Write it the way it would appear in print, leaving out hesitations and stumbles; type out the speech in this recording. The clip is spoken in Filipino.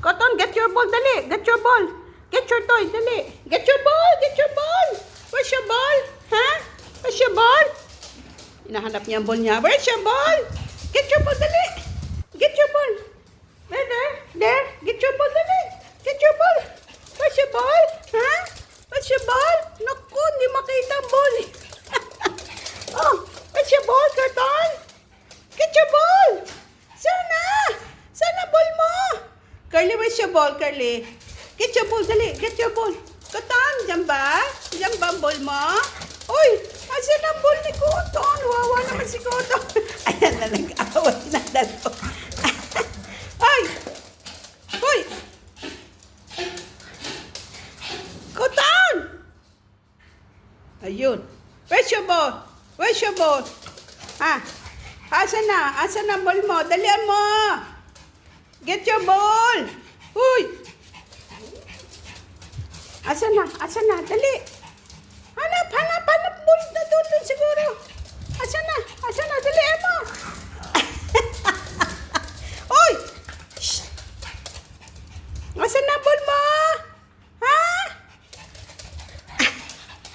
Cotton, get your ball, dali. Get your ball. Get your toy, dali. Get your ball, get your ball. Where's your ball? Ha? Where's your ball? Hinahanap niya ang ball niya. Where's your ball? Get your ball, dali. Get your ball. There. Get your ball, dali. Get your ball. Where's your ball? Ha? Where's your ball? Naku, hindi makita ang ball. Oh, where's your ball, Cotton? Get your ball. Sana ball mo. Curly, where's your ball, Curly? Get your ball, dali. Get your ball. Cotton, dyan ba? Dyan ba ang ball mo? Uy, asan ang ball ni Cotton? Wawa naman si Cotton. Ayan na, nag-away na dalo. Ay! Uy! Cotton! Ayun. Where's your ball? Where's your ball? Ha? Asan na? Asan ang ball mo? Dalian mo! Get your ball! Uy! Asan na? Asan na? Dali! Hanap ball na doon siguro.